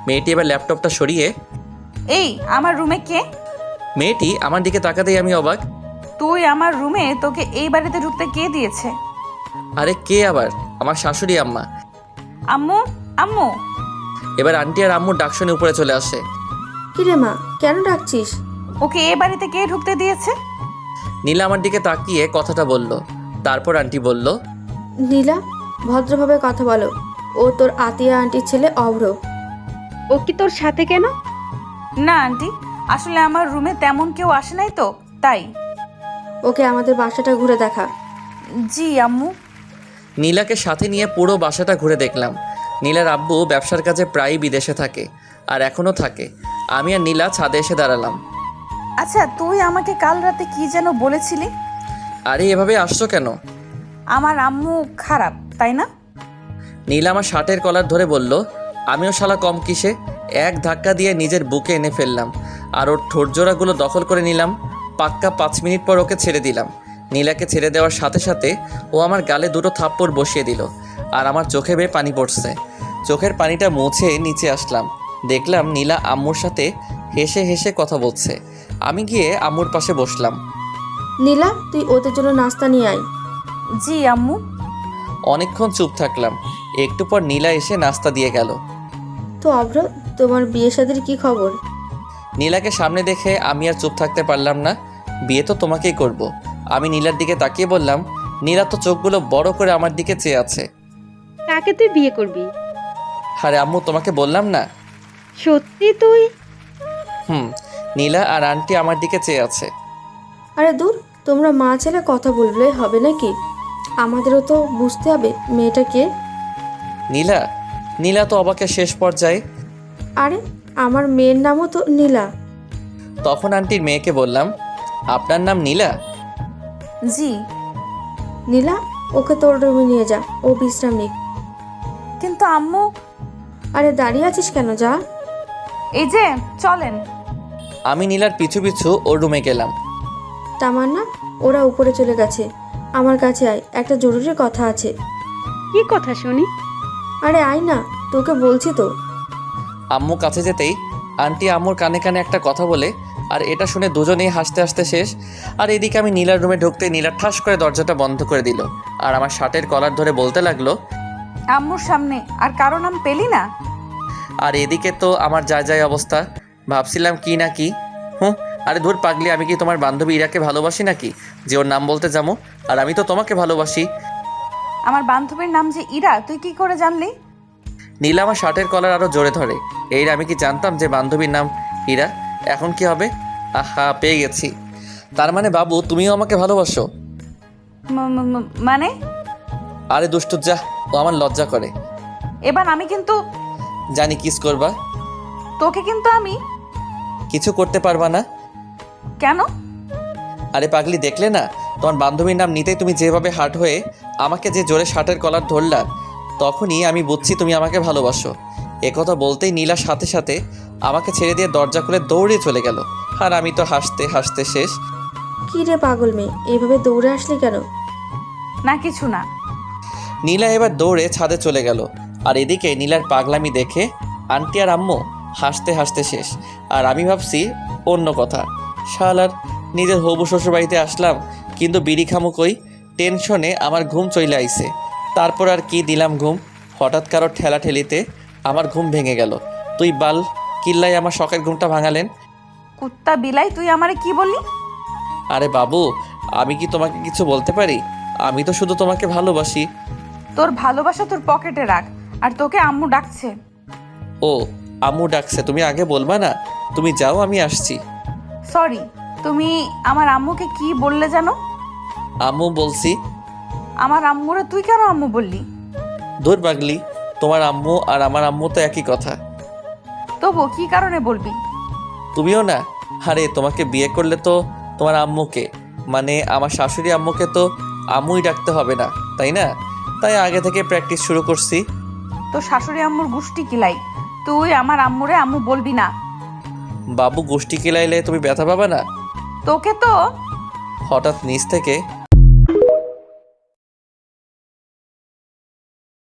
মেয়েটি এবার ল্যাপটপটা সরিয়ে, এই আমার রুমে কে? মেয়েটি আমার দিকে তাকাতেই আমি অবাক। তুই আমার রুমে, তোকে এই বাড়িতে ঢুকতে কে দিয়েছে? আরে কে আবার? আমার শাশুড়ি আম্মা। আম্মু, আম্মু। এবার আন্টি আর আম্মুর ডাক শুনে উপরে চলে আসে। কিরে মা, কেন ডাকছিস? ওকে এ বাড়িতে কে ঢুকতে দিয়েছে? নীলা আমার দিকে তাকিয়ে কথাটা বলল। তারপর আন্টি বলল, নীলা, ভদ্রভাবে কথা বলো। ও তোর আতিয়া আন্টির ছেলে অভ্র। ও কি তোর সাথে কেন? না আন্টি, আসলে আমার রুমে তেমন কেউ আসে নাই তো, তাই। ওকে আমাদের বাসাটা ঘুরে দেখা। জি আম্মু। নীলাকে সাথে নিয়ে পুরো বাসাটা ঘুরে দেখলাম। নীলার আব্বু ব্যবসার কাজে প্রায়ই বিদেশে থাকে, আর এখনও থাকে। আমি আর নীলা ছাদে এসে দাঁড়ালাম। আচ্ছা, তুই আমাকে কাল রাতে কি যেন বলেছিলি? আরে এভাবে আসছো কেন? আমার আম্মু খারাপ, তাই না? নীলা আমার শার্টের কলার ধরে বলল। আমিও শালা কম কিসে, এক ধাক্কা দিয়ে নিজের বুকে এনে ফেললাম আর ওর ঠোঁটজোড়াগুলো দখল করে নিলাম। পাক্কা 5 মিনিট পর ওকে ছেড়ে দিলাম। নীলাকে ছেড়ে দেওয়ার সাথে সাথে ও আমার গালে 2টো থাপ্পড় বসিয়ে দিল, আর আমার চোখে বেয়ে পানি পড়ছে। চোখের পানিটা মুছে নিচে আসলাম। দেখলাম নীলা আম্মুর সাথে হেসে হেসে কথা বলছে। আমি গিয়ে আম্মুর পাশে বসলাম। নীলা, তুই ওদের জন্য নাস্তা নিয়ে আয়। জি আম্মু। অনেকক্ষণ চুপ থাকলাম। একটু পর নীলা এসে নাস্তা দিয়ে গেল। তো অভ্র, তোমার বিয়ে শাদীর কি খবর? নীলাকে সামনে দেখে আমি আর চুপ থাকতে পারলাম না। বিয়ে তো তোমাকেই করব। আমি নীলার দিকে তাকিয়ে বললাম। নীলা তো চোখগুলো বড় করে আমার দিকে চেয়ে আছে। কাকে তুই বিয়ে করবি? আরে আম্মু, তোমাকে বললাম না? সত্যি তুই? নীলা আর আন্টি আমার দিকে চেয়ে আছে। আরে দূর, তোমরা মা ছেলে কথা বললে হবে নাকি? আমাদেরও তো বুঝতে হবে মেয়েটা কে। নীলা? নীলা তো অবাকের শেষ পর্যায়ে। আরে আমার মেয়ের নামও তো নীলা। তখন আন্টির মেয়েকে বললাম, আপনার নাম নীলা? জি। নীলা, ওকে তোর রুমে নিয়ে যা, ও বিশ্রাম নিক। কিন্তু আম্মু। আরে দাঁড়িয়ে আছিস কেন, যা। এই যে চলেন। আমি নীলার পিছু পিছু ওর রুমে গেলাম। তামান্না, ওরা উপরে চলে গেছে। আমার কাছে আয়, একটা জরুরি কথা আছে। কি কথা শুনি? আরে আয় না, তোকে বলছি তো। আম্মু কাছে যেতেই আন্টি আম্মুর কানে কানে একটা কথা বলে, আর এটা শুনে দুজনেই হাসতে হাসতে শেষ। আর এদিকে আমি নীলার রুমে ঢুকতে নীলা ঠাস করে দরজাটা বন্ধ করে দিল, আর আমার শার্টের কলার ধরে বলতে লাগলো, আম্মুর সামনে আর কারো নাম পেলি না? আর এদিকে তো আমার যায় যায় অবস্থা। ভাবছিলাম কি না কি। আরে ধুর পাগলি, আমি কি তোমার বান্ধবী ইরাকে ভালোবাসি নাকি যে ওর নাম বলতে যাবো? আর আমি তো তোমাকে ভালোবাসি। আমার বান্ধবীর নাম যে ইরা, তুই কি করে জানলি? নীলা আমার শার্টের কলার আরও জোরে ধরে। এই আমি কি জানতাম যে বান্ধবীর নাম ইরা? এখন কি হবে? আহা, পেয়ে গেছি। তার মানে বাবু, তুমিও আমাকে ভালোবাসো? মানে? আরে দুষ্টু, যা, ও আমার লজ্জা করে। এবার আমি কিন্তু জানি কিস করবা। তোকে কিন্তু আমি কিছু করতে পারবা না। কেন? আরে পাগলি, দেখলে না তোমার বান্ধবীর নাম নিতেই তুমি যেভাবে হার্ট হয়ে আমাকে যে জোরে শার্টের কলার ধরলা, তখনই আমি বুঝছি তুমি আমাকে ভালোবাসো। একথা বলতেই নীলার সাথে সাথে আমাকে ছেড়ে দিয়ে দরজা খুলে দৌড়ে চলে গেল, আর আমি তো হাসতে হাসতে শেষ। কি রে পাগল মেয়ে, এইভাবে দৌড়ে আসলি কেন? না কিছু না। নীলা এবার দৌড়ে ছাদে চলে গেল, আর এদিকে নীলার পাগলামি দেখে আন্টি আর আম্মু হাসতে হাসতে শেষ। আর আমি ভাবছি অন্য কথা। শালার নিজের হবু শ্বশুর বাড়িতে আসলাম, কিন্তু বিড়ি খামু কই? টেনশনে আমার ঘুম চলে আইছে। তারপর আর কি দিলাম ঘুম। হঠাৎ কারো ঠেলাঠেলিতে আমার ঘুম ভেঙে গেল। তুই বাল কিল্লাই আমার শখের ঘুমটা ভাঙালেন। কুত্তা বিলাই, তুই আমারে কি বললি? আরে বাবু, আমি কি তোমাকে কিছু বলতে পারি? আমি তো শুধু তোমাকে ভালোবাসি। তোর ভালোবাসা তোর পকেটে রাখ, আর তোকে আম্মু ডাকছে। ও, আম্মু ডাকছে? তুমি আগে বলবা না? তুমি যাও, আমি আসছি। সরি, তুমি আমার আম্মুকে কি বললে জানো? আম্মু বলছি। আমার আম্মুরে তুই কেন আম্মু বললি? ধুর পাগলি, তোমার আম্মু আর আমার আম্মু তো একই কথা। তবু কি কারণে বলবি? তুমিও না? আরে তোমাকে বিয়ে করলে তো তোমার আম্মুকে, মানে আমার শাশুড়ি আম্মুকে তো আম্মুই ডাকতে হবে না, তাই না? তাই আগে থেকে প্র্যাকটিস শুরু করছি। তোর শাশুড়ি আম্মুর গুষ্টি কিলাই, তুই আমার আম্মুরে আম্মু বলবি না। বাবু গোষ্ঠী কিলাইলে তুমি ব্যথা পাবা না? তোকে তো হঠাৎ নিচ থেকে